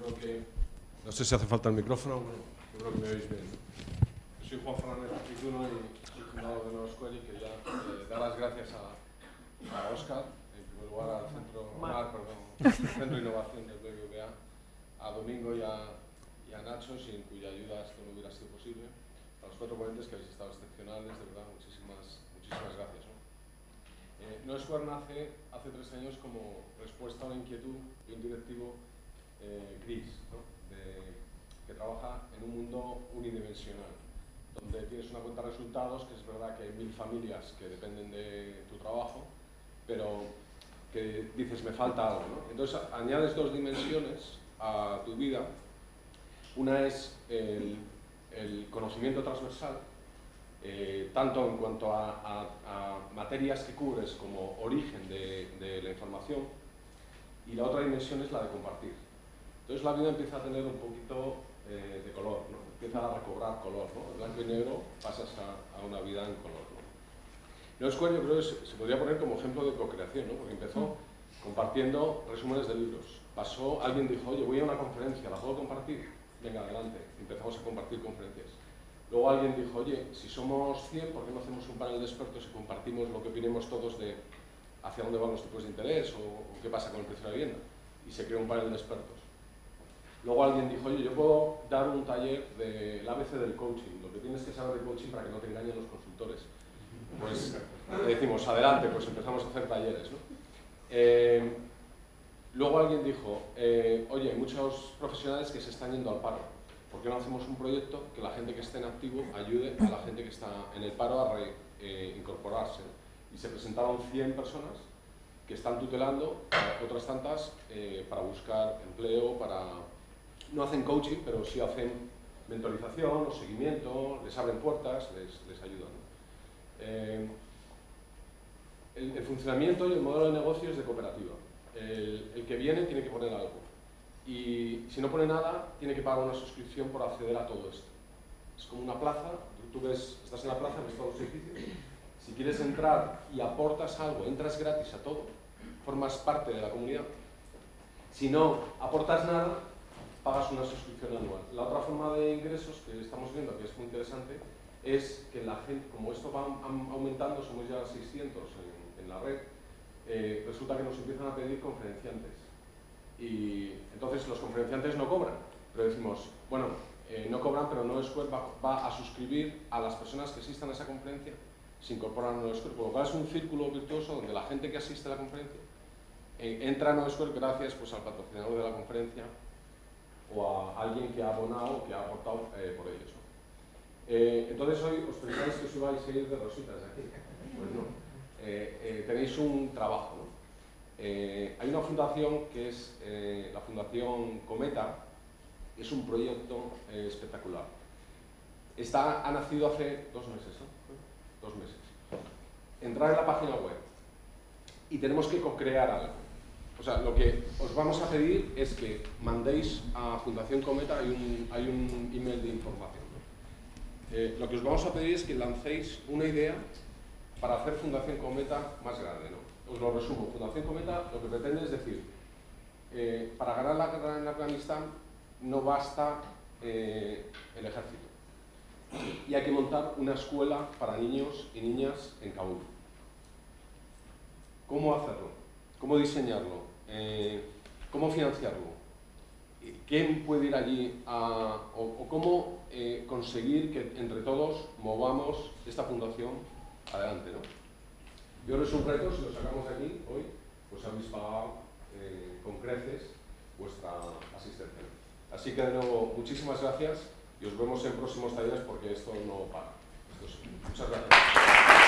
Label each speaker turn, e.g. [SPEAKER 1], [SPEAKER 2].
[SPEAKER 1] creo que... No sé si hace falta el micrófono, bueno, yo creo que me oís bien. Yo soy Juan Fernández Picuno y soy fundador de Nuevo Square y quería dar las gracias a Óscar, en primer lugar al Centro de Innovación del BBVA, a Domingo y a Nacho, sin cuya ayuda esto no hubiera sido posible, a los 4 ponentes que habéis estado excepcionales, de verdad, muchísimas gracias, ¿no? Nuevo Square nace hace 3 años como respuesta a una inquietud de un directivo gris, ¿no? Que trabaja en un mundo unidimensional, donde tienes una cuenta de resultados, que es verdad que hay 1000 familias que dependen de tu trabajo, pero que dices, me falta algo, ¿no? Entonces añades 2 dimensiones a tu vida. Una es el conocimiento transversal, tanto en cuanto a materias que cubres como origen de la información, y la otra dimensión es la de compartir. Entonces la vida empieza a tener un poquito de color, ¿no? Empieza a recobrar color, ¿no? De blanco y negro pasas a una vida en color, ¿no? Nuevo Square yo creo que se podría poner como ejemplo de co-creación, ¿no? Porque empezó compartiendo resúmenes de libros. Pasó, alguien dijo, oye, voy a una conferencia, ¿la puedo compartir? Venga, adelante. Empezamos a compartir conferencias. Luego alguien dijo, oye, si somos 100, ¿por qué no hacemos un panel de expertos y compartimos lo que opinemos todos de hacia dónde van los tipos de interés o qué pasa con el precio de la vivienda? Y se creó un panel de expertos. Luego alguien dijo, oye, yo puedo dar un taller del ABC del coaching, lo que tienes que saber de coaching para que no te engañen los consultores. Pues le decimos, adelante, pues empezamos a hacer talleres, ¿no? Luego alguien dijo, oye, hay muchos profesionales que se están yendo al paro. ¿Por qué no hacemos un proyecto que la gente que esté en activo ayude a la gente que está en el paro a reincorporarse? Y se presentaron 100 personas que están tutelando a otras tantas para buscar empleo, no hacen coaching, pero sí hacen mentorización o seguimiento, les abren puertas, les ayudan, ¿no? El funcionamiento y el modelo de negocio es de cooperativa. El que viene tiene que poner algo. Y si no pone nada, tiene que pagar una suscripción por acceder a todo esto. Es como una plaza, tú ves, estás en la plaza, ves todos los edificios. Si quieres entrar y aportas algo, entras gratis a todo, formas parte de la comunidad. Si no aportas nada, pagas una suscripción anual. La otra forma de ingresos que estamos viendo, que es muy interesante, es que la gente, como esto va aumentando, somos ya 600 en la red, resulta que nos empiezan a pedir conferenciantes. Y entonces los conferenciantes no cobran, pero decimos, bueno, no cobran, pero Nuevo Square va a suscribir a las personas que asistan a esa conferencia, se incorporan a Nuevo Square, por lo cual es un círculo virtuoso donde la gente que asiste a la conferencia entra a Nuevo Square gracias pues, al patrocinador de la conferencia o a alguien que ha abonado, que ha aportado por ellos, ¿no? Entonces hoy os pensáis que os ibais a ir de rositas de aquí. Pues no. Tenéis un trabajo, ¿no? Hay una fundación que es la Fundación Cometa, que es un proyecto espectacular. Ha nacido hace 2 meses, ¿no? 2 meses. Entrar en la página web y tenemos que co-crear algo. O sea, lo que os vamos a pedir es que mandéis a Fundación Cometa, hay un email de información, ¿no? Lo que os vamos a pedir es que lancéis una idea para hacer Fundación Cometa más grande, ¿no? Os lo resumo. Fundación Cometa lo que pretende es decir, para ganar la guerra en Afganistán no basta el ejército. Y hay que montar una escuela para niños y niñas en Kabul. ¿Cómo hacerlo? ¿Cómo diseñarlo? ¿Cómo financiarlo? ¿Quién puede ir allí o cómo conseguir que entre todos movamos esta fundación adelante, ¿no? Yo creo que es un reto, si lo sacamos de aquí hoy, pues habéis pagado con creces vuestra asistencia. Así que de nuevo, muchísimas gracias y os vemos en próximos talleres porque esto no para. Muchas gracias.